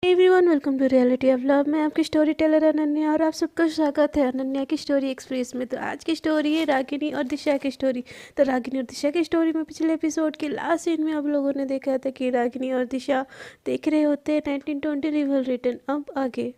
Everyone welcome to reality of love. मैं आपकी story teller Ananya और आप सबका स्वागत है अनन्या की स्टोरी एक्सप्रेस में। तो आज की स्टोरी है रागिनी और दिशा की स्टोरी। तो रागिनी और दिशा की स्टोरी में पिछले एपिसोड के लास्ट सीन में आप लोगों ने देखा था कि रागिनी और दिशा देख रहे होते हैं 1920 रिवल रिटर्न। अब आगे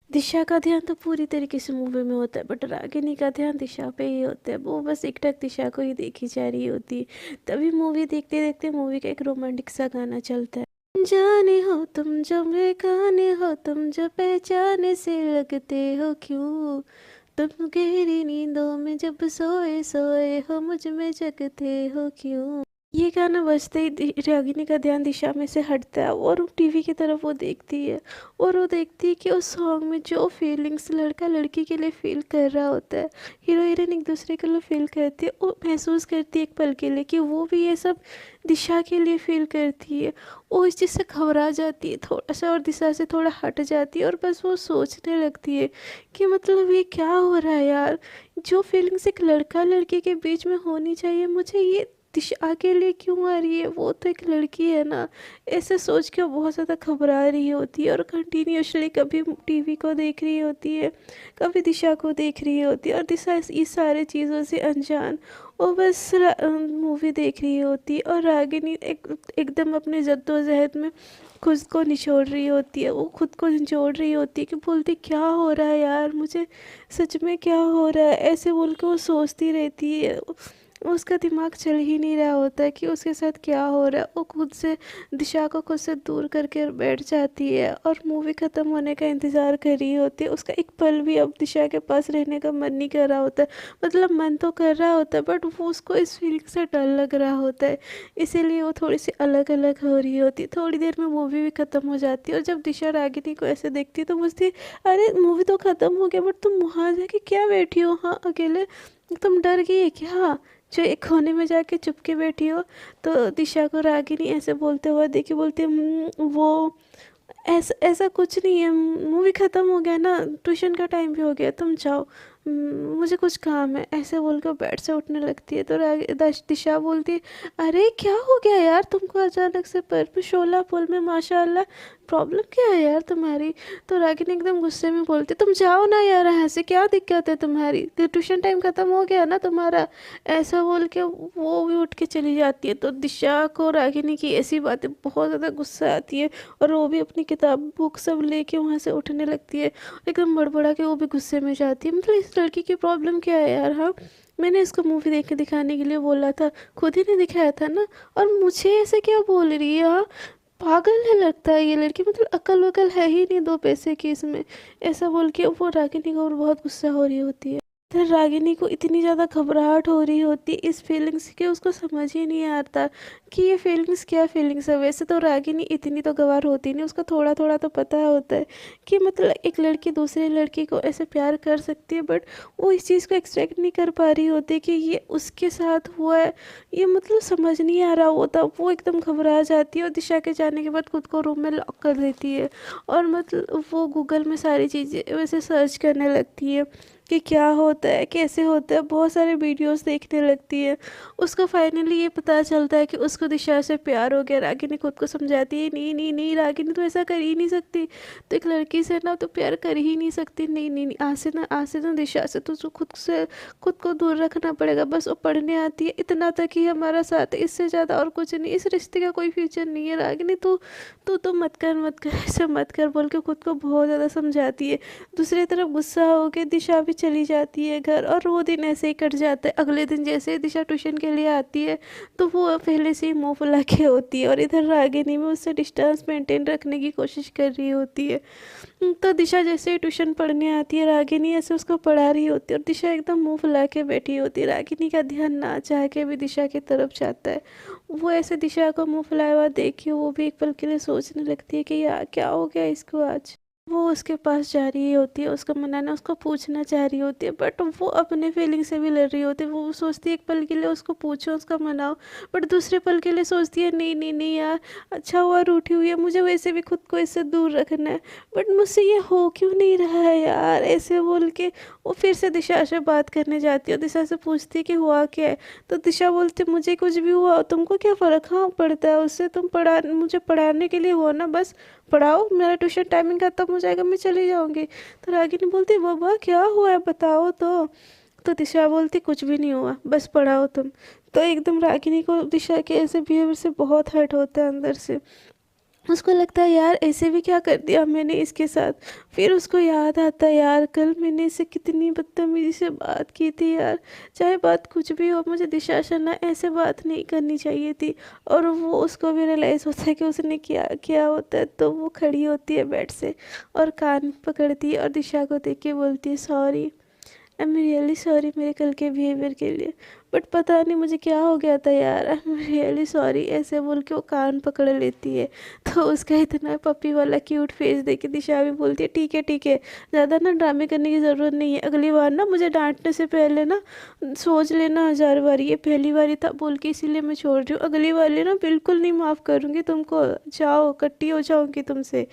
दिशा का ध्यान तो पूरी तरीके से मूवी में होता है, बट रागिनी का ध्यान दिशा पे ही होता है। वो बस एकटक दिशा को ही देखी जा रही होती है। तभी मूवी देखते देखते मूवी का एक रोमांटिक सा गाना चलता है। जाने हो तुम जो बेगाने हो, तुम जो पहचाने से लगते हो क्यों, तुम गहरी नींदों में जब सोए सोए हो मुझ में जगते हो क्यों। ये गाना बजते ही रागिनी का ध्यान दिशा में से हटता है और टीवी की तरफ वो देखती है। और वो देखती है कि उस सॉन्ग में जो फीलिंग्स लड़का लड़की के लिए फील कर रहा होता है, हीरो हीरोइन एक दूसरे के लिए फील करती है, वो महसूस करती है एक पल के लिए कि वो भी ये सब दिशा के लिए फील करती है। वो इस चीज़ से घबरा जाती है थोड़ा सा और दिशा से थोड़ा हट जाती है और बस वो सोचने लगती है कि मतलब ये क्या हो रहा है यार। जो फीलिंग्स एक लड़का लड़की के बीच में होनी चाहिए, मुझे ये दिशा के लिए क्यों आ रही है, वो तो एक लड़की है ना। ऐसे सोच के वो बहुत ज़्यादा घबरा रही होती है और कंटिन्यूसली कभी टीवी को देख रही होती है, कभी दिशा को देख रही होती है। और दिशा इस सारे चीज़ों से अनजान वो बस मूवी देख रही होती है। और रागिनी एकदम अपने जद्दोजहद में खुद को निचोड़ रही होती है। वो खुद को निचोड़ रही होती है कि बोलती क्या हो रहा है यार, मुझे सच में क्या हो रहा है, ऐसे बोल के वो सोचती रहती है। उसका दिमाग चल ही नहीं रहा होता है कि उसके साथ क्या हो रहा है। वो खुद से दिशा को खुद से दूर करके बैठ जाती है और मूवी ख़त्म होने का इंतज़ार कर रही होती है। उसका एक पल भी अब दिशा के पास रहने का मन नहीं कर रहा होता है। मतलब मन तो कर रहा होता है, बट वो उसको इस फीलिंग से डर लग रहा होता है, इसीलिए वो थोड़ी सी अलग अलग हो रही होती है। थोड़ी देर में मूवी भी ख़त्म हो जाती है और जब दिशा रागिनी को ऐसे देखती है तो पूछती, अरे मूवी तो ख़त्म हो गया, बट तुम वहाँ जाके क्या बैठी हो, हाँ अकेले, तुम डर गई है क्या जो एक कोने में जाके चुप के बैठी हो। तो दिशा को रागिनी ऐसे बोलते हुए देखी, बोलती है, वो ऐसा ऐसा कुछ नहीं है, मूवी ख़त्म हो गया ना, ट्यूशन का टाइम भी हो गया, तुम जाओ, मुझे कुछ काम है, ऐसे बोल कर बेड से उठने लगती है। तो दिशा बोलती है, अरे क्या हो गया यार तुमको अचानक से पर पे शोला पुल में, माशाल्लाह, प्रॉब्लम क्या है यार तुम्हारी। तो रागिनी एकदम गुस्से में बोलती, तुम जाओ ना यार, यहाँ से क्या दिक्कत है तुम्हारी, ट्यूशन टाइम ख़त्म हो गया ना तुम्हारा, ऐसा बोल के वो भी उठ के चली जाती है। तो दिशा को रागिनी की ऐसी बातें बहुत ज़्यादा गुस्सा आती है और वो भी अपनी किताब बुक सब लेके वहाँ से उठने लगती है। एकदम बड़बड़ा के वो भी गुस्से में जाती है। मतलब इस लड़की की प्रॉब्लम क्या है यार। हाँ, मैंने इसको मूवी देख के दिखाने के लिए बोला था, खुद ही ने दिखाया था ना, और मुझे ऐसे क्या बोल रही है। हाँ, पागल है लगता है ये लड़की, मतलब अकल वकल है ही नहीं दो पैसे की इसमें, ऐसा बोल के वो रागिनी को बहुत गुस्सा हो रही होती है। फिर रागिनी को इतनी ज़्यादा घबराहट हो रही होती है इस फीलिंग्स की, उसको समझ ही नहीं आता कि ये फीलिंग्स क्या फीलिंग्स है। वैसे तो रागिनी इतनी तो गवार होती नहीं, उसका थोड़ा थोड़ा तो पता होता है कि मतलब एक लड़की दूसरी लड़की को ऐसे प्यार कर सकती है, बट वो इस चीज़ को एक्सपेक्ट नहीं कर पा रही होती कि ये उसके साथ हुआ है। ये मतलब समझ नहीं आ रहा होता। वो एकदम घबरा जाती है और दिशा के जाने के बाद खुद को रूम में लॉक कर देती है और मतलब वो गूगल में सारी चीज़ें वैसे सर्च करने लगती है कि क्या होता है, कैसे होता है, बहुत सारे वीडियोस देखने लगती है। उसको फाइनली ये पता चलता है कि उसको दिशा से प्यार हो गया। रागिनी खुद को समझाती है, नहीं नहीं नहीं रागिनी, तो ऐसा कर ही नहीं सकती, तो एक लड़की से ना तो प्यार कर ही नहीं सकती, नहीं नहीं नहीं, आज से ना दिशा से तो खुद को दूर रखना पड़ेगा। बस वो पढ़ने आती है, इतना तक ही हमारा साथ है, इससे ज़्यादा और कुछ नहीं, इस रिश्ते का कोई फ्यूचर नहीं है रागिनी, तो मत कर ऐसे मत कर बोल के खुद को बहुत ज़्यादा समझाती है। दूसरी तरफ गुस्सा हो के दिशा भी चली जाती है घर और वो दिन ऐसे ही कट जाता है। अगले दिन जैसे ही दिशा ट्यूशन के लिए आती है तो वो पहले से ही मुंह फुला के होती है और इधर रागिनी में उससे डिस्टेंस मेंटेन रखने की कोशिश कर रही होती है। तो दिशा जैसे ही ट्यूशन पढ़ने आती है, रागिनी ऐसे उसको पढ़ा रही होती है और दिशा एकदम मुंह फुला के बैठी होती है। रागिनी का ध्यान ना चाह के भी दिशा की तरफ जाता है। वो ऐसे दिशा को मुंह फुलाया हुआ देखी, वो भी एक पल के लिए सोचने लगती है कि यार क्या हो गया इसको आज। वो उसके पास जा रही होती है, उसको मनाना, उसको पूछना चाह रही होती है, बट वो अपने फीलिंग से भी लड़ रही होती है। वो सोचती है एक पल के लिए उसको पूछो, उसको मनाओ, बट दूसरे पल के लिए सोचती है नहीं नहीं नहीं यार, अच्छा हुआ रूठी हुई है, मुझे वैसे भी खुद को इससे दूर रखना है, बट मुझसे ये हो क्यों नहीं रहा है यार, ऐसे बोल के वो फिर से दिशा से बात करने जाती है। दिशा से पूछती है कि हुआ क्या है। तो दिशा बोलती है, मुझे कुछ भी हुआ तुमको क्या फ़र्क हाँ पड़ता है उससे, तुम मुझे पढ़ाने के लिए हो ना, बस पढ़ाओ, मेरा ट्यूशन टाइमिंग खत्म हो जाएगा, मैं चली जाऊँगी। तो रागिनी बोलती बाबा क्या हुआ है बताओ तो दिशा बोलती कुछ भी नहीं हुआ, बस पढ़ाओ तुम। तो एकदम रागिनी को दिशा के ऐसे बिहेवियर से बहुत हर्ट होता है अंदर से। उसको लगता है यार ऐसे भी क्या कर दिया मैंने इसके साथ। फिर उसको याद आता है यार कल मैंने इसे कितनी बदतमीजी से बात की थी यार। चाहे बात कुछ भी हो, मुझे दिशा से ना ऐसे बात नहीं करनी चाहिए थी। और वो उसको भी रियलाइज़ होता है कि उसने क्या किया होता है। तो वो खड़ी होती है बेड से और कान पकड़ती है और दिशा को देख के बोलती है sorry, I am really sorry मेरे कल के बिहेवियर के लिए। बट पता नहीं मुझे क्या हो गया था यार, आई एम रियली सॉरी ऐसे बोल के वो कान पकड़ लेती है। तो उसका इतना पपी वाला क्यूट फेस देख के दिशा भी बोलती है ठीक है, ज़्यादा ना ड्रामे करने की ज़रूरत नहीं है। अगली बार ना मुझे डांटने से पहले ना सोच लेना 1000 बार, ये पहली बार ही था बोल के इसीलिए मैं छोड़ रही हूँ। अगली वाली ना बिल्कुल नहीं माफ़ करूँगी तुमको, जाओ कट्टी हो जाऊँगी तुमसे।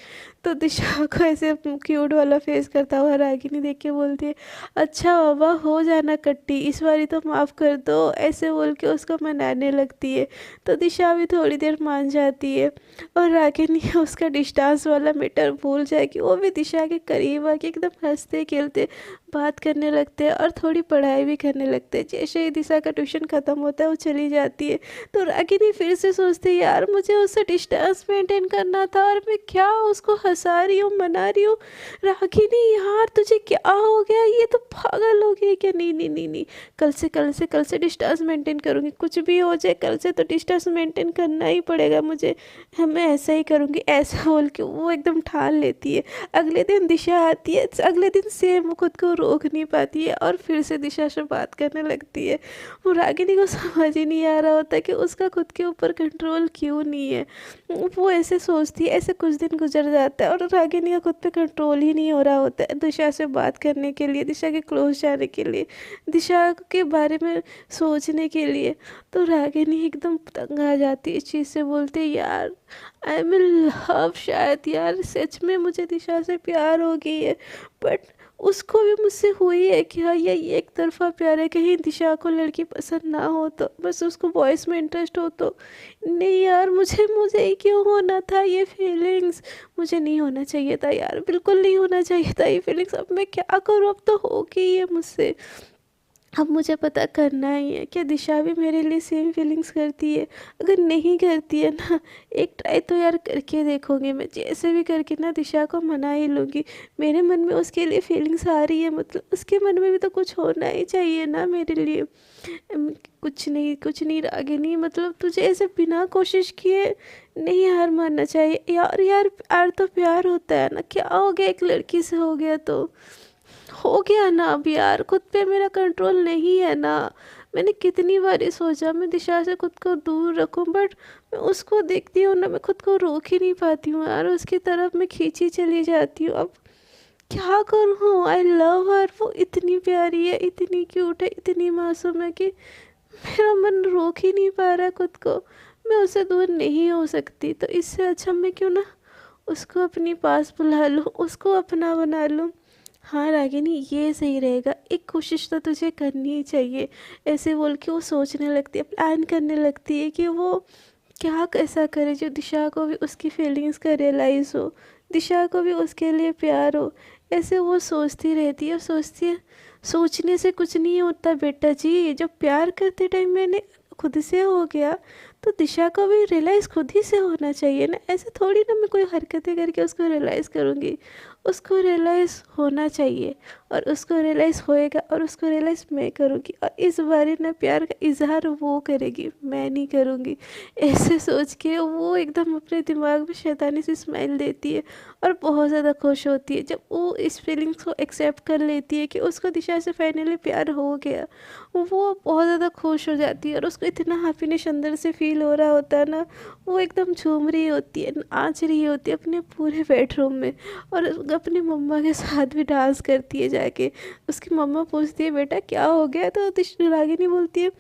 तो दिशा को ऐसे क्यूट वाला फेस करता हुआ रागिनी देख के बोलती है अच्छा बाबा हो जाना कट्टी, इस बारी तो माफ़ कर दो, ऐसे बोल के उसको मनाने लगती है। तो दिशा भी थोड़ी देर मान जाती है और रागिनी उसका डिस्टेंस वाला मीटर भूल जाएगी। वो भी दिशा के करीब आके एकदम हंसते खेलते बात करने लगते हैं और थोड़ी पढ़ाई भी करने लगते हैं। जैसे ही दिशा का ट्यूशन ख़त्म होता है वो चली जाती है। तो रागिनी फिर से सोचती है यार मुझे उससे डिस्टेंस मेंटेन करना था और मैं क्या उसको हंसा रही हूँ मना रही हूँ। रागिनी यार तुझे क्या हो गया, ये तो पागल हो गई क्या। नहीं, कल से डिस्टेंस मेंटेन करूँगी, कुछ भी हो जाए कल से तो डिस्टेंस मेंटेन करना ही पड़ेगा मुझे। हाँ मैं ऐसा ही करूँगी, ऐसा बोल के वो एकदम ठान लेती है। अगले दिन दिशा आती है, अगले दिन सेम वो खुद को रोक नहीं पाती है और फिर से दिशा से बात करने लगती है। वो रागिनी को समझ ही नहीं आ रहा होता कि उसका खुद के ऊपर कंट्रोल क्यों नहीं है। वो ऐसे सोचती है, ऐसे कुछ दिन गुजर जाता है और रागिनी का खुद पे कंट्रोल ही नहीं हो रहा होता है दिशा से बात करने के लिए, दिशा के क्लोज जाने के लिए, दिशा के बारे में सोचने के लिए। तो रागिनी एकदम तंग आ जाती है इस चीज़ से, बोलते यार आई एम इन लव, शायद यार सच में मुझे दिशा से प्यार हो गई है। बट उसको भी मुझसे हुई है क्या, ये एक तरफा प्यार है, कहीं दिशा को लड़की पसंद ना हो तो, बस उसको बॉयज़ में इंटरेस्ट हो तो। नहीं यार मुझे ही क्यों होना था ये फीलिंग्स, मुझे नहीं होना चाहिए था यार, बिल्कुल नहीं होना चाहिए था ये फीलिंग्स। अब मैं क्या करूँ, अब तो हो गई है मुझसे, अब मुझे पता करना ही है क्या दिशा भी मेरे लिए सेम फीलिंग्स करती है। अगर नहीं करती है ना, एक ट्राई तो यार करके देखूँगी मैं, जैसे भी करके ना दिशा को मना ही लूँगी। मेरे मन में उसके लिए फीलिंग्स आ रही है, मतलब उसके मन में भी तो कुछ होना ही चाहिए ना मेरे लिए। कुछ नहीं रागिनी, मतलब तुझे ऐसे बिना कोशिश किए नहीं हार मानना चाहिए यार प्यार तो प्यार होता है ना, क्या हो गया एक लड़की से हो गया तो हो गया ना। अब यार खुद पे मेरा कंट्रोल नहीं है ना। मैंने कितनी बार ये सोचा मैं दिशा से खुद को दूर रखूं, बट मैं उसको देखती हूँ ना, मैं खुद को रोक ही नहीं पाती हूँ यार, उसकी तरफ मैं खींची चली जाती हूँ। अब क्या करूँ, आई लव हर, वो इतनी प्यारी है, इतनी क्यूट है, इतनी मासूम है कि मेरा मन रोक ही नहीं पा रहा है खुद को। मैं उससे दूर नहीं हो सकती, तो इससे अच्छा मैं क्यों ना उसको अपनी पास बुला लूँ, उसको अपना बना लूँ। हाँ रागिनी ये सही रहेगा, एक कोशिश तो तुझे करनी ही चाहिए। ऐसे बोल के वो सोचने लगती है, प्लान करने लगती है कि वो क्या ऐसा करे जो दिशा को भी उसकी फीलिंग्स का रियलाइज़ हो, दिशा को भी उसके लिए प्यार हो। ऐसे वो सोचती रहती है, सोचती है। सोचने से कुछ नहीं होता बेटा जी, जब प्यार करते टाइम मैंने खुद से हो गया तो दिशा को भी रियलाइज़ खुद ही से होना चाहिए ना। ऐसे थोड़ी ना मैं कोई हरकतें करके उसको रियलाइज़ करूँगी, उसको रियलाइज़ होना चाहिए और उसको रियलाइज़ होएगा और उसको रियलाइज़ मैं करूँगी। और इस बारी ना प्यार का इजहार वो करेगी, मैं नहीं करूँगी। ऐसे सोच के वो एकदम अपने दिमाग में शैतानी सी स्माइल देती है और बहुत ज़्यादा खुश होती है जब वो इस फीलिंग्स को एक्सेप्ट कर लेती है कि उसको दिशा से फाइनली प्यार हो गया। वो बहुत ज़्यादा खुश हो जाती है और उसको इतना हैप्पीनेस अंदर से फील हो रहा होता है ना, वो एकदम झूम रही होती है, नाच रही होती है अपने पूरे बेडरूम में और अपनी मम्मा के साथ भी डांस करती है जाके। उसकी मम्मा पूछती है बेटा क्या हो गया, तो रागिनी बोलती है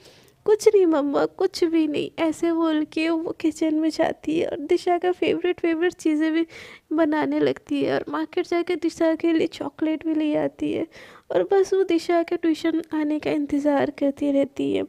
कुछ नहीं मम्मा, कुछ भी नहीं, ऐसे बोल के वो किचन में जाती है और दिशा का फेवरेट चीज़ें भी बनाने लगती है और मार्केट जाकर दिशा के लिए चॉकलेट भी ले आती है और बस वो दिशा के ट्यूशन आने का इंतज़ार करती रहती है।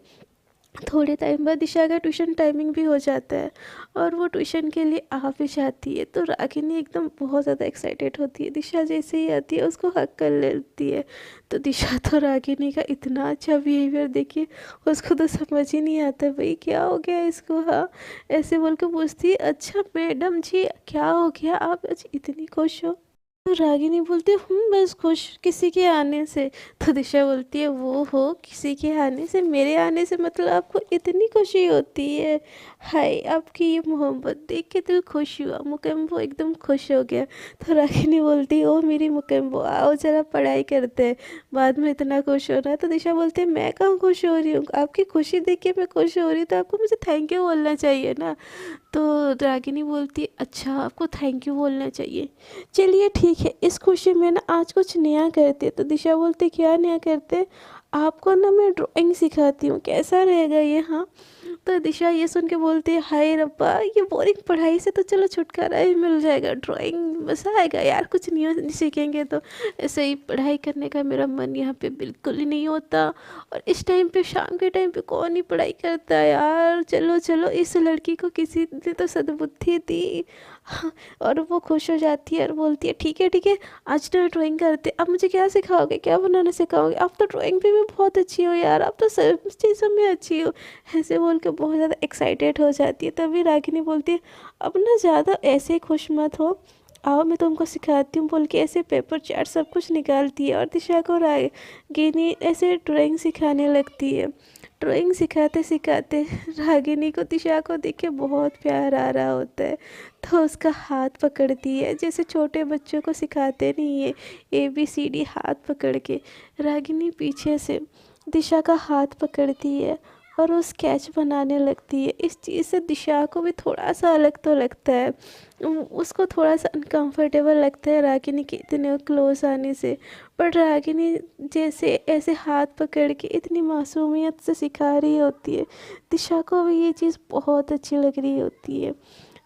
थोड़े टाइम बाद दिशा का ट्यूशन टाइमिंग भी हो जाता है और वो ट्यूशन के लिए आ भी जाती है। तो रागिनी एकदम बहुत ज़्यादा एक्साइटेड होती है। दिशा जैसे ही आती है उसको हक कर लेती है। तो दिशा तो रागिनी का इतना अच्छा बिहेवियर देखिए, उसको तो समझ ही नहीं आता भाई क्या हो गया इसको। हाँ, ऐसे बोल के पूछती है, अच्छा मैडम जी क्या हो गया, आप आज इतनी खुश हो? तो रागिनी बोलती है बस खुश किसी के आने से। तो दिशा बोलती है वो हो किसी के आने से, मेरे आने से मतलब आपको इतनी खुशी होती है? हाय आपकी ये मोहब्बत देख के दिल खुश हुआ, मुकेम्बो एकदम खुश हो गया। तो रागिनी बोलती है ओ मेरी मुकेम्बो आओ जरा पढ़ाई करते हैं, बाद में इतना खुश होना है। तो दिशा बोलती है मैं कहाँ खुश हो रही हूँ, आपकी खुशी देख के मैं खुश हो रही हूँ, तो आपको मुझे थैंक यू बोलना चाहिए ना। तो रागिनी बोलती है अच्छा आपको थैंक यू बोलना चाहिए, चलिए ठीक है इस खुशी में ना आज कुछ नया करते। तो दिशा बोलते क्या नया करते, आपको ना मैं ड्राइंग सिखाती हूँ, कैसा रहेगा ये? हाँ। तो दिशा ये सुन के बोलती है हाय रब्बा ये बोरिंग पढ़ाई से तो चलो छुटकारा ही मिल जाएगा, ड्राइंग मज़ा आएगा यार, कुछ नहीं सीखेंगे तो। ऐसे ही पढ़ाई करने का मेरा मन यहाँ पे बिल्कुल ही नहीं होता, और इस टाइम पे शाम के टाइम पे कौन ही पढ़ाई करता है यार, चलो चलो इस लड़की को किसी ने तो सद्बुद्धि दी। हाँ, और वो खुश हो जाती है और बोलती है ठीक है आज तो ड्राइंग करते, अब मुझे क्या सिखाओगे, क्या बनाना सिखाओगे? आप तो ड्राइंग पे भी बहुत अच्छी हो यार, आप तो सब चीज़ों में अच्छी हो। ऐसे बोल के बहुत ज़्यादा एक्साइटेड हो जाती है। तभी रागिनी बोलती है अब ना ज़्यादा ऐसे खुश मत हो, आओ मैं तुमको सिखाती हूँ, बोल के ऐसे पेपर चार्ट सब कुछ निकालती है और दिशा को रागिनी ऐसे ड्राइंग सिखाने लगती है। ड्राइंग सिखाते सिखाते रागिनी को दिशा को देख के बहुत प्यार आ रहा होता है। तो उसका हाथ पकड़ती है जैसे छोटे बच्चों को सिखाते नहीं है ABCD, हाथ पकड़ के रागिनी पीछे से दिशा का हाथ पकड़ती है और वो स्केच बनाने लगती है। इस चीज़ से दिशा को भी थोड़ा सा अलग तो लगता है, उसको थोड़ा सा अनकंफर्टेबल लगता है रागिनी के इतने क्लोज आने से। पर रागिनी जैसे ऐसे हाथ पकड़ के इतनी मासूमियत से सिखा रही होती है, दिशा को भी ये चीज़ बहुत अच्छी लग रही होती है।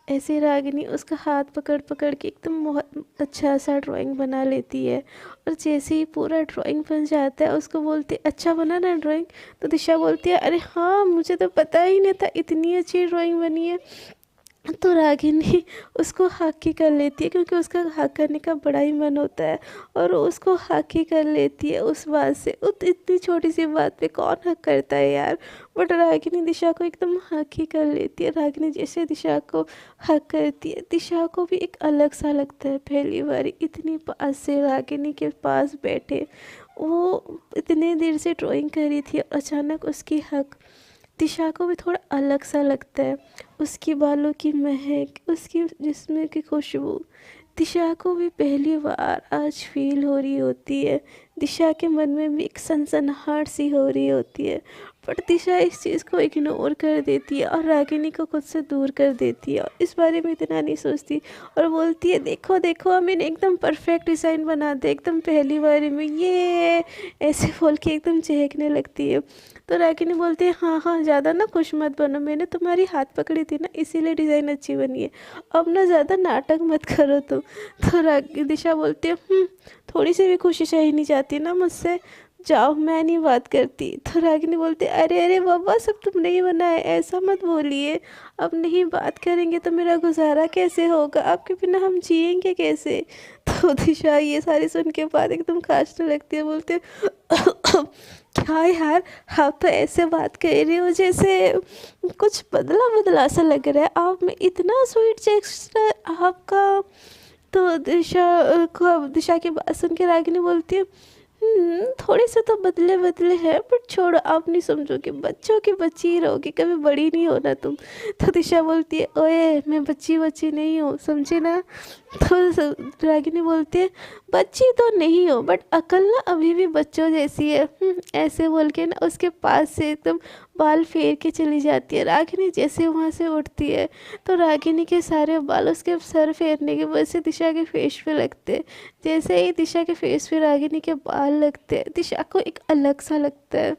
ऐसे रागिनी उसका हाथ पकड़ पकड़ के एकदम बहुत अच्छा सा ड्राइंग बना लेती है। और जैसे ही पूरा ड्राइंग बन जाता है उसको बोलती है अच्छा बना ना ड्राइंग? तो दिशा बोलती है अरे हाँ मुझे तो पता ही नहीं था इतनी अच्छी ड्राइंग बनी है। तो रागिनी उसको हक ही कर लेती है क्योंकि उसका हक करने का बड़ा ही मन होता है, और उसको हक ही कर लेती है उस बात से। इतनी छोटी सी बात पे कौन हक करता है यार, बट रागिनी दिशा को एकदम हक ही कर लेती है। रागिनी जैसे दिशा को हक करती है दिशा को भी एक अलग सा लगता है। पहली बार इतनी पास से रागिनी के पास बैठे, वो इतने देर से ड्राइंग कर रही थी और अचानक उसकी हक, दिशा को भी थोड़ा अलग सा लगता है। उसकी बालों की महक, उसकी जिस्म की खुशबू दिशा को भी पहली बार आज फील हो रही होती है। दिशा के मन में भी एक सनसनाहट सी हो रही होती है, पर दिशा इस चीज़ को इग्नोर कर देती है और रागिनी को खुद से दूर कर देती है और इस बारे में इतना नहीं सोचती। और बोलती है देखो देखो मैंने एकदम परफेक्ट डिज़ाइन बना दिया एकदम पहली बार में, ये ऐसे बोल के एकदम चहकने लगती है। तो रागिनी बोलती है हाँ हाँ ज़्यादा ना खुश मत बनो, मैंने तुम्हारी हाथ पकड़ी थी ना इसीलिए डिज़ाइन अच्छी बनी है, अब ना ज़्यादा नाटक मत करो तुम। तो दिशा बोलती है थोड़ी सी भी खुशी चाहिए नहीं जाती ना मुझसे, जाओ मैं नहीं बात करती। तो रागिनी बोलती है अरे अरे बाबा सब तुमने ही बनाया, ऐसा मत बोलिए, अब नहीं बात करेंगे तो मेरा गुजारा कैसे होगा, आपके बिना हम जिएंगे कैसे? तो दिशा ये सारी सुन के बाद एकदम खांसने लगती है, बोलते है क्या यार आप तो ऐसे बात कर रही हो जैसे कुछ बदला बदला सा लग रहा है आप में, इतना स्वीट चेहरा आपका। तो दिशा की बात सुन के रागिनी बोलती है थोड़े से तो बदले बदले हैं, बट छोड़ो आप नहीं समझोगे, बच्चों की बच्ची ही रहोगी, कभी बड़ी नहीं होना तुम। तो दिशा बोलती है ओए मैं बच्ची बच्ची नहीं हूँ समझी ना। तो रागिनी बोलती है बच्ची तो नहीं हो बट अकल ना अभी भी बच्चों जैसी है। ऐसे बोल के ना उसके पास से एकदम बाल फेर के चली जाती है। रागिनी जैसे वहाँ से उठती है तो रागिनी के सारे बाल उसके सर फेरने की वजह से दिशा के फेस पे लगते हैं। जैसे ही दिशा के फेस पे रागिनी के बाल लगते हैं दिशा को एक अलग सा लगता है,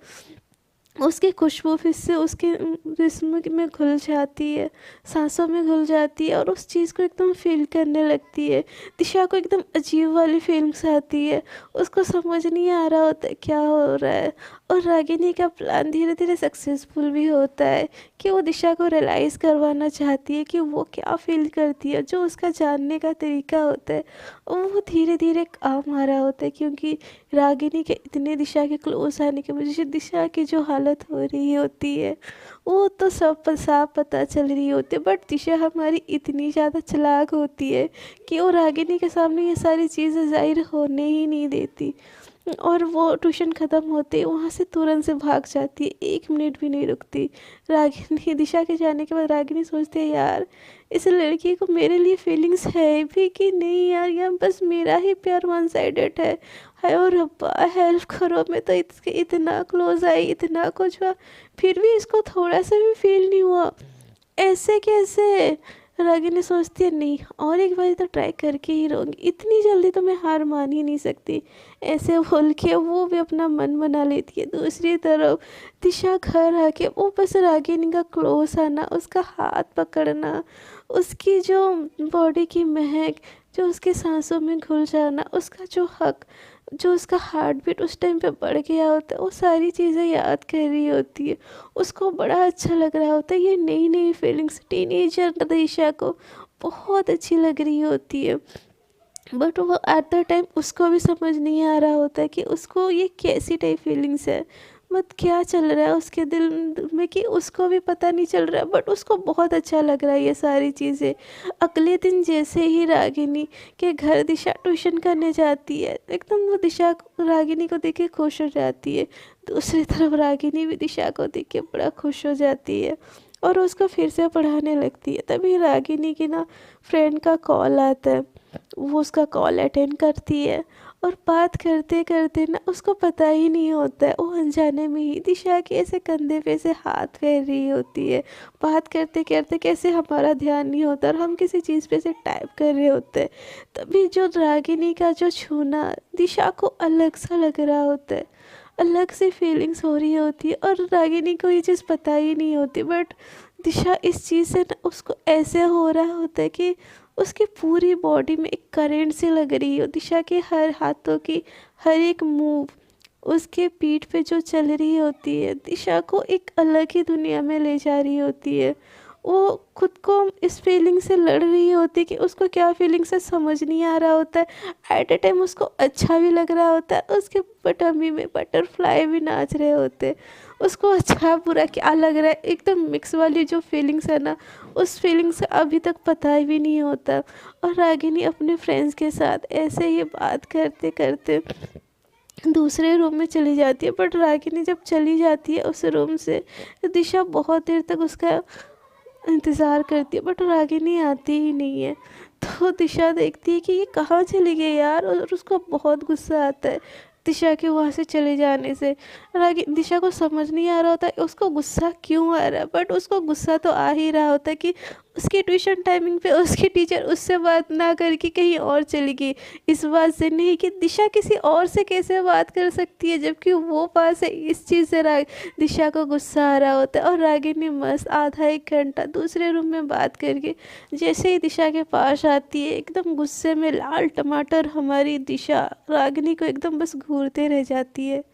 उसकी खुशबू फिर से उसके जिस्म में घुल जाती है, सांसों में घुल जाती है और उस चीज़ को एकदम फील करने लगती है। दिशा को एकदम अजीब वाली फीलिंग्स आती है, उसको समझ नहीं आ रहा होता है क्या हो रहा है। और रागिनी का प्लान धीरे धीरे सक्सेसफुल भी होता है कि वो दिशा को रियलाइज़ करवाना चाहती है कि वो क्या फील करती है। जो उसका जानने का तरीका होता है वो धीरे धीरे काम आ रहा होता है, क्योंकि रागिनी के इतने दिशा के क्लोज आने की वजह से दिशा की जो हालत हो रही होती है वो तो सब साफ पता चल रही होती है। बट दिशा हमारी इतनी ज़्यादा चालाक होती है कि वो रागिनी के सामने ये सारी चीज़ें ज़ाहिर होने ही नहीं देती, और वो ट्यूशन ख़त्म होते ही वहाँ से तुरंत से भाग जाती है, 1 मिनट भी नहीं रुकती। रागिनी दिशा के जाने के बाद रागिनी सोचती है, यार इस लड़की को मेरे लिए फीलिंग्स है भी कि नहीं यार, या बस मेरा ही प्यार वन साइडेड है। हाय और रब्बा हेल्प करो, मैं तो इसके इतना क्लोज आई, इतना कुछ हुआ, फिर भी इसको थोड़ा सा भी फील नहीं हुआ, ऐसे कैसे। रागिनी सोचती है, नहीं और एक बार तो ट्राई करके ही रहूँगी, इतनी जल्दी तो मैं हार मान ही नहीं सकती। ऐसे बोल के वो भी अपना मन बना लेती है। दूसरी तरफ दिशा घर आके वो बस रागिनी का क्लोज आना, उसका हाथ पकड़ना, उसकी जो बॉडी की महक, जो उसके सांसों में घुल जाना, उसका जो हक, जो उसका हार्ट बीट उस टाइम पे बढ़ गया होता है, वो सारी चीज़ें याद कर रही होती है। उसको बड़ा अच्छा लग रहा होता है, ये नई नई फीलिंग्स टीनेजर दिशा को बहुत अच्छी लग रही होती है। बट वो एट द टाइम उसको भी समझ नहीं आ रहा होता है कि उसको ये कैसी टाइप फीलिंग्स है, मत क्या चल रहा है उसके दिल में, कि उसको भी पता नहीं चल रहा है। बट उसको बहुत अच्छा लग रहा है ये सारी चीज़ें। अगले दिन जैसे ही रागिनी के घर दिशा ट्यूशन करने जाती है, एकदम वो दिशा रागिनी को देख के खुश हो जाती है। दूसरी तरफ रागिनी भी दिशा को देख के बड़ा खुश हो जाती है और उसको फिर से पढ़ाने लगती है। तभी रागिनी की ना फ्रेंड का कॉल आता है, वो उसका कॉल अटेंड करती है और बात करते करते ना उसको पता ही नहीं होता है, वो अनजाने में ही दिशा के ऐसे कंधे पे से हाथ फेर रही होती है। बात करते करते कैसे हमारा ध्यान नहीं होता और हम किसी चीज़ पे से टाइप कर रहे होते हैं, तभी जो रागिनी का जो छूना दिशा को अलग सा लग रहा होता है, अलग सी फीलिंग्स हो रही होती है और रागिनी को ये चीज़ पता ही नहीं होती। बट दिशा इस चीज़ से ना उसको ऐसे हो रहा होता है कि उसकी पूरी बॉडी में एक करंट सी लग रही हो। दिशा के हर हाथों की हर एक मूव उसके पीठ पे जो चल रही होती है, दिशा को एक अलग ही दुनिया में ले जा रही होती है। वो खुद को इस फीलिंग से लड़ रही होती है कि उसको क्या फीलिंग से समझ नहीं आ रहा होता है। एट ए टाइम उसको अच्छा भी लग रहा होता है, उसके टमी में बटरफ्लाई भी नाच रहे होते हैं। उसको अच्छा बुरा क्या लग रहा है, एकदम मिक्स वाली जो फीलिंग्स है ना, उस फीलिंग से अभी तक पता भी नहीं होता। और रागिनी अपने फ्रेंड्स के साथ ऐसे ही बात करते करते दूसरे रूम में चली जाती है। बट रागिनी जब चली जाती है उस रूम से, दिशा बहुत देर तक उसका इंतज़ार करती है बट रागिनी आती ही नहीं है। तो दिशा देखती है कि ये कहाँ चली गई यार, और उसको बहुत गुस्सा आता है दिशा के वहाँ से चले जाने से। दिशा को समझ नहीं आ रहा होता है उसको गुस्सा क्यों आ रहा है, बट उसको गुस्सा तो आ ही रहा होता है कि उसकी ट्यूशन टाइमिंग पे उसकी टीचर उससे बात ना करके कहीं और चली गई। इस बात से नहीं कि दिशा किसी और से कैसे बात कर सकती है जबकि वो पास है, इस चीज़ से दिशा को गुस्सा आ रहा होता है। और रागिनी मस्त आधा एक घंटा दूसरे रूम में बात करके जैसे ही दिशा के पास आती है, एकदम गुस्से में लाल टमाटर हमारी दिशा रागिनी को एकदम बस घूरते रह जाती है।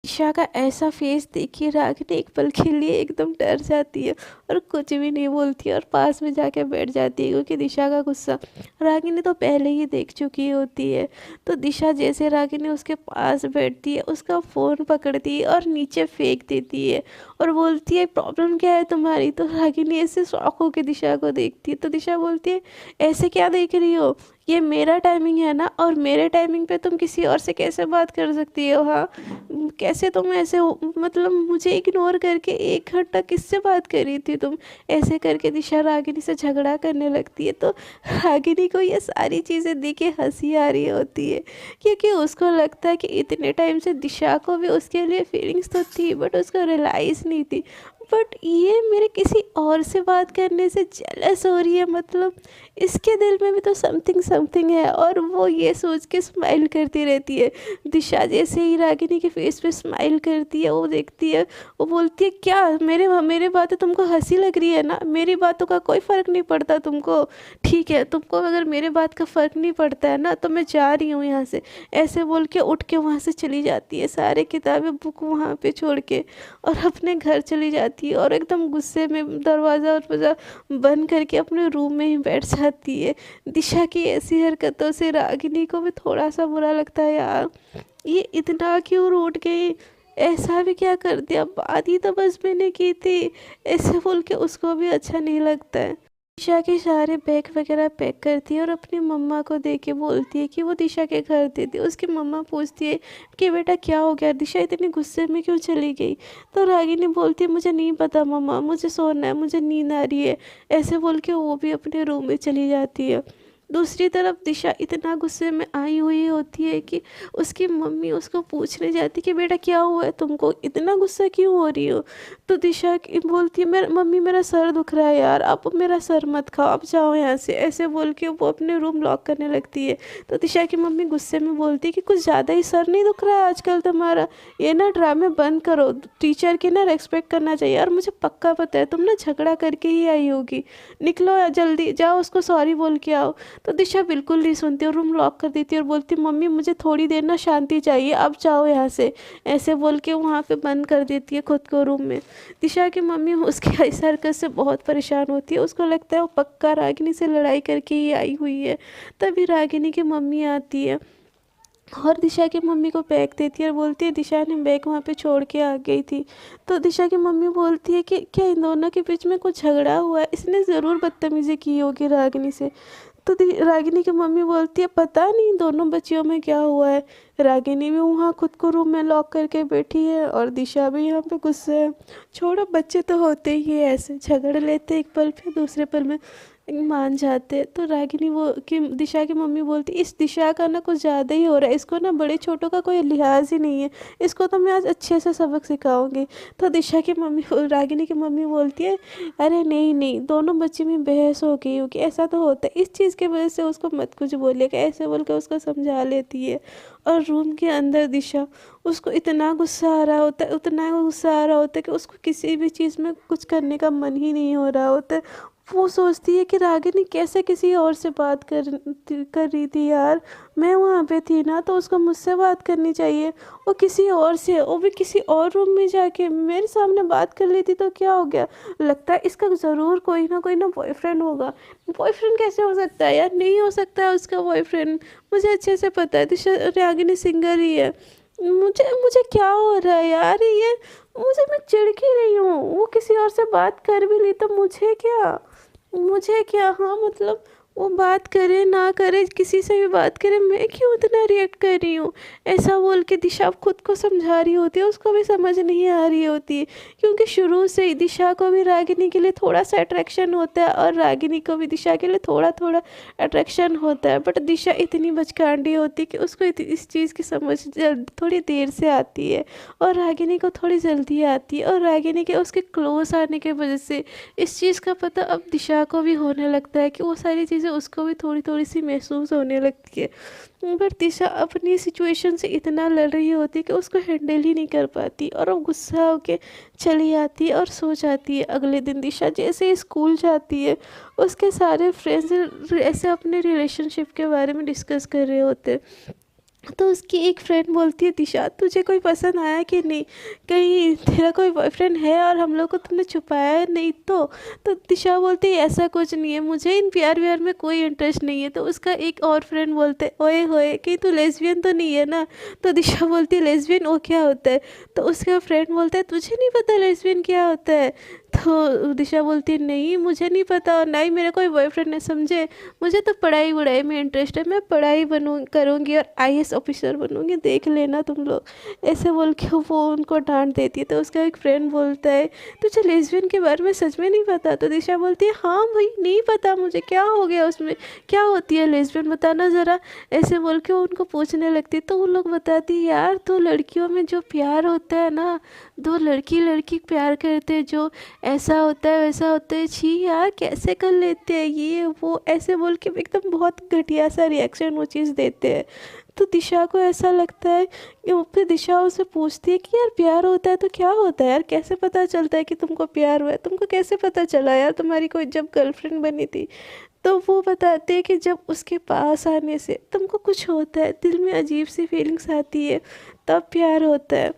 दिशा का ऐसा फेस देखिए रागिनी एक पल के लिए एकदम डर जाती है और कुछ भी नहीं बोलती है और पास में जाके बैठ जाती है, क्योंकि दिशा का गुस्सा रागिनी तो पहले ही देख चुकी होती है। तो दिशा जैसे रागिनी उसके पास बैठती है, उसका फ़ोन पकड़ती है और नीचे फेंक देती है और बोलती है प्रॉब्लम क्या है तुम्हारी। तो रागिनी ऐसे शॉक होकर दिशा को देखती है। तो दिशा बोलती है ऐसे क्या देख रही हो, ये मेरा टाइमिंग है ना, और मेरे टाइमिंग पे तुम किसी और से कैसे बात कर सकती हो। हाँ कैसे तुम ऐसे हो, मतलब मुझे इग्नोर करके 1 घंटा किससे बात कर रही थी तुम। ऐसे करके दिशा रागिनी से झगड़ा करने लगती है। तो रागिनी को ये सारी चीज़ें देख के हंसी आ रही होती है, क्योंकि उसको लगता है कि इतने टाइम से दिशा को भी उसके लिए फीलिंग्स तो थी बट उसको रियलाइज़ नहीं थी। बट ये मेरे किसी और से बात करने से जेलस हो रही है, मतलब इसके दिल में भी तो समथिंग समथिंग है। और वो ये सोच के स्माइल करती रहती है। दिशा जैसे ही रागिनी के फेस पे स्माइल करती है, वो देखती है, वो बोलती है क्या मेरे बातें तुमको हंसी लग रही है ना, मेरी बातों का कोई फ़र्क नहीं पड़ता तुमको? ठीक है, तुमको अगर मेरे बात का फ़र्क नहीं पड़ता है ना, तो मैं जा रही हूँ यहाँ से। ऐसे बोल के उठ के वहाँ से चली जाती है, सारे किताबें बुक वहाँ पे छोड़ के, और अपने घर चली जाती है। और एकदम गुस्से में दरवाज़ा वरवाज़ा बंद करके अपने रूम में ही बैठ जाती है। दिशा की ऐसी हरकतों से रागिनी को भी थोड़ा सा बुरा लगता है, यार ये इतना क्यों रूठ गई, ऐसा भी क्या कर दिया, बात ही तो बस मैंने की थी, ऐसे बोल के उसको भी अच्छा नहीं लगता है। दिशा के सारे बैग वगैरह पैक करती है और अपनी मम्मा को दे के बोलती है कि वो दिशा के घर दे दी। उसकी मम्मा पूछती है कि बेटा क्या हो गया, दिशा इतनी गुस्से में क्यों चली गई? तो रागिनी बोलती है मुझे नहीं पता मम्मा, मुझे सोना है, मुझे नींद आ रही है। ऐसे बोल के वो भी अपने रूम में चली जाती है। दूसरी तरफ दिशा इतना गुस्से में आई हुई होती है कि उसकी मम्मी उसको पूछने जाती कि बेटा क्या हुआ है तुमको, इतना गुस्सा क्यों हो रही हो? तो दिशा बोलती है मेरा मम्मी मेरा सर दुख रहा है यार, आप मेरा सर मत खाओ, आप जाओ यहाँ से। ऐसे बोल के वो अपने रूम लॉक करने लगती है। तो दिशा की मम्मी गुस्से में बोलती है कि कुछ ज़्यादा ही सर नहीं दुख रहा है आजकल तुम्हारा, ये ना ड्रामे बंद करो, टीचर की ना रेस्पेक्ट करना चाहिए। और मुझे पक्का पता है तुम ना झगड़ा करके ही आई होगी, निकलो जल्दी जाओ, उसको सॉरी बोल के आओ। तो दिशा बिल्कुल नहीं सुनती और रूम लॉक कर देती है और बोलती मम्मी मुझे थोड़ी देर ना शांति चाहिए, अब जाओ यहाँ से। ऐसे बोल के वहाँ पे बंद कर देती है खुद को रूम में। दिशा की मम्मी उसकी इस हरकत से बहुत परेशान होती है, उसको लगता है वो पक्का रागिनी से लड़ाई करके ही आई हुई है। तभी रागिनी की मम्मी आती है और दिशा की मम्मी को बैग देती है और बोलती है दिशा ने बैग वहाँ पे छोड़ के आ गई थी। तो दिशा की मम्मी बोलती है कि क्या इन दोनों के बीच में कुछ झगड़ा हुआ है, इसने ज़रूर बदतमीज़ी की होगी रागिनी से। तो रागिनी की मम्मी बोलती है पता नहीं दोनों बच्चियों में क्या हुआ है। रागिनी भी वहाँ खुद को रूम में लॉक करके बैठी है और दिशा भी यहाँ पे गुस्से है। छोड़ो, बच्चे तो होते ही है ऐसे, झगड़ लेते एक पल फिर दूसरे पल में मान जाते। तो रागिनी वो कि दिशा की मम्मी बोलती इस दिशा का ना कुछ ज़्यादा ही हो रहा है, इसको ना बड़े छोटों का कोई लिहाज ही नहीं है, इसको तो मैं आज अच्छे से सबक सिखाऊंगी। तो दिशा की मम्मी रागिनी की मम्मी बोलती है अरे नहीं नहीं, दोनों बच्चे में बहस हो गई होगी, ऐसा तो होता है, इस चीज़ की वजह से उसको मत कुछ बोलेगा, ऐसे बोल के उसको समझा लेती है। और रूम के अंदर दिशा, उसको इतना गुस्सा आ रहा होता है, उतना गुस्सा आ रहा होता है कि उसको किसी भी चीज़ में कुछ करने का मन ही नहीं हो रहा होता है। वो सोचती है कि रागिनी कैसे किसी और से बात कर रही थी यार, मैं वहाँ पे थी ना, तो उसको मुझसे बात करनी चाहिए, वो किसी और से, वो भी किसी और रूम में जाके मेरे सामने बात कर लेती तो क्या हो गया? लगता है इसका ज़रूर कोई ना बॉयफ्रेंड होगा। बॉयफ्रेंड कैसे हो सकता है यार, नहीं हो सकता है उसका बॉयफ्रेंड, मुझे अच्छे से पता है दिशा रागिनी सिंगर ही है। मुझे मुझे क्या हो रहा है यार, ये मुझे, मैं चिढ़ की रही हूँ, वो किसी और से बात कर भी ली तो मुझे क्या, हाँ मतलब वो बात करे ना करे, किसी से भी बात करे, मैं क्यों इतना रिएक्ट कर रही हूँ? ऐसा बोल के दिशा खुद को समझा रही होती है, उसको भी समझ नहीं आ रही होती, क्योंकि शुरू से ही दिशा को भी रागिनी के लिए थोड़ा सा अट्रैक्शन होता है और रागिनी को भी दिशा के लिए थोड़ा थोड़ा अट्रैक्शन होता है। बट दिशा इतनी बचकांडी होती है कि उसको इस चीज़ की समझ थोड़ी देर से आती है और रागिनी को थोड़ी जल्दी आती है। और रागिनी के उसके क्लोज आने की वजह से इस चीज़ का पता अब दिशा को भी होने लगता है कि वो सारी चीज़ें उसको भी थोड़ी थोड़ी सी महसूस होने लगती है। पर दिशा अपनी सिचुएशन से इतना लड़ रही होती है कि उसको हैंडल ही नहीं कर पाती और वो गुस्सा होके चली आती है और सो जाती है। अगले दिन दिशा जैसे ही स्कूल जाती है, उसके सारे फ्रेंड्स ऐसे अपने रिलेशनशिप के बारे में डिस्कस कर रहे होते हैं। तो उसकी एक फ्रेंड बोलती है दिशा तुझे कोई पसंद आया कि नहीं, कहीं तेरा कोई बॉयफ्रेंड है और हम लोग को तुमने छुपाया है नहीं तो दिशा बोलती है ऐसा कुछ नहीं है, मुझे इन प्यार व्यार में कोई इंटरेस्ट नहीं है। तो उसका एक और फ्रेंड बोलते ओए होए कि तू लेस्बियन तो नहीं है ना? तो दिशा बोलती है लेस्बियन वो क्या होता है? तो उसका फ्रेंड बोलता है तुझे नहीं पता लेस्बियन क्या होता है? तो दिशा बोलती है नहीं मुझे नहीं पता और ना ही मेरा कोई बॉयफ्रेंड है समझे, मुझे तो पढ़ाई वढ़ाई में इंटरेस्ट है, मैं पढ़ाई करूँगी और आईएएस ऑफिसर बनूँगी, देख लेना तुम लोग। ऐसे बोल के वो उनको डांट देती है। तो उसका एक फ्रेंड बोलता है तुझे लेस्बियन के बारे में सच में नहीं पता? तो दिशा बोलती है हाँ भाई नहीं पता मुझे, क्या हो गया उसमें, क्या होती है लेस्बियन बताना ज़रा। ऐसे बोल के वो उनको पूछने लगती है। तो वो लोग बताती है यार दो लड़कियों में जो प्यार होता है ना, दो लड़की लड़की प्यार करते हैं, जो ऐसा होता है वैसा होता है, छी यार कैसे कर लेते हैं ये वो, ऐसे बोल के एकदम बहुत घटिया सा रिएक्शन वो चीज़ देते हैं। तो दिशा को ऐसा लगता है कि वो फिर दिशा उससे पूछती है कि यार प्यार होता है तो क्या होता है यार, कैसे पता चलता है कि तुमको प्यार हुआ है, तुमको कैसे पता चला यार तुम्हारी कोई जब गर्लफ्रेंड बनी थी? तो वो बताते हैं कि जब उसके पास आने से तुमको कुछ होता है, दिल में अजीब सी फीलिंग्स आती है, तब प्यार होता है।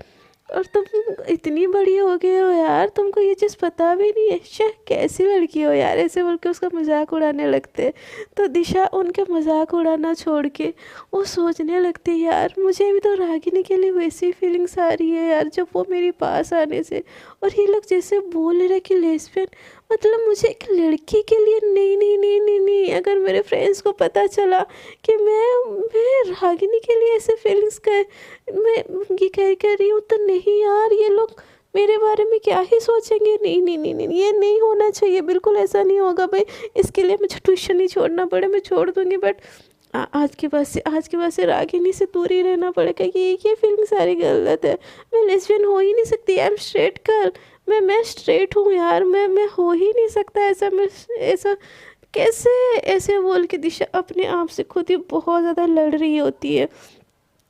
और तुम इतनी बड़ी हो गए हो यार, तुमको ये चीज़ पता भी नहीं है, शे कैसी लड़की हो यार, ऐसे बोल के उसका मजाक उड़ाने लगते हैं। तो दिशा उनके मजाक उड़ाना छोड़ के वो सोचने लगती है यार मुझे भी तो रागिनी के लिए वैसी फीलिंग्स आ रही है यार, जब वो मेरे पास आने से। और ये लोग जैसे बोल रहे कि लेस्बियन, मतलब मुझे एक लड़की के लिए, नहीं नहीं नहीं नहीं नहीं, अगर मेरे फ्रेंड्स को पता चला कि मैं रागिनी के लिए ऐसे फीलिंग्स कर, मैं ये कह रही हूँ, तो नहीं यार ये लोग मेरे बारे में क्या ही सोचेंगे, नहीं नहीं नहीं नहीं ये नहीं होना चाहिए, बिल्कुल ऐसा नहीं होगा भाई। इसके लिए मुझे ट्यूशन ही छोड़ना पड़े मैं छोड़ दूँगी, बट आज के बाद से रागिनी से दूर ही रहना पड़ेगा, कि ये फीलिंग सारी गलत है। मैं लेस्बियन हो ही नहीं सकती, आई एम स्ट्रेट गर्ल, मैं स्ट्रेट हूँ यार, मैं हो ही नहीं सकता ऐसा, मैं ऐसा कैसे, ऐसे बोल के दिशा अपने आप से खुद ही बहुत ज़्यादा लड़ रही होती है,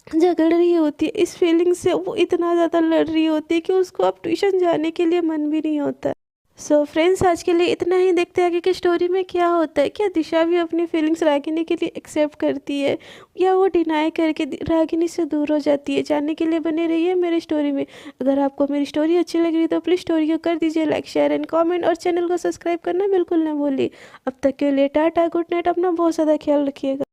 झगड़ रही होती है इस फीलिंग से। वो इतना ज़्यादा लड़ रही होती है कि उसको अब ट्यूशन जाने के लिए मन भी नहीं होता। सो फ्रेंड्स आज के लिए इतना ही, देखते हैं आगे की स्टोरी में क्या होता है। क्या दिशा भी अपनी फीलिंग्स रागिनी के लिए एक्सेप्ट करती है, या वो डिनाई करके रागिनी से दूर हो जाती है? जानने के लिए बने रहिए मेरी स्टोरी में। अगर आपको मेरी स्टोरी अच्छी लग रही तो प्लीज़ स्टोरी को कर दीजिए लाइक शेयर एंड कॉमेंट, और चैनल को सब्सक्राइब करना बिल्कुल ना भूलिए। अब तक के लिए टाटा गुड नाइट, अपना बहुत ज़्यादा ख्याल रखिएगा।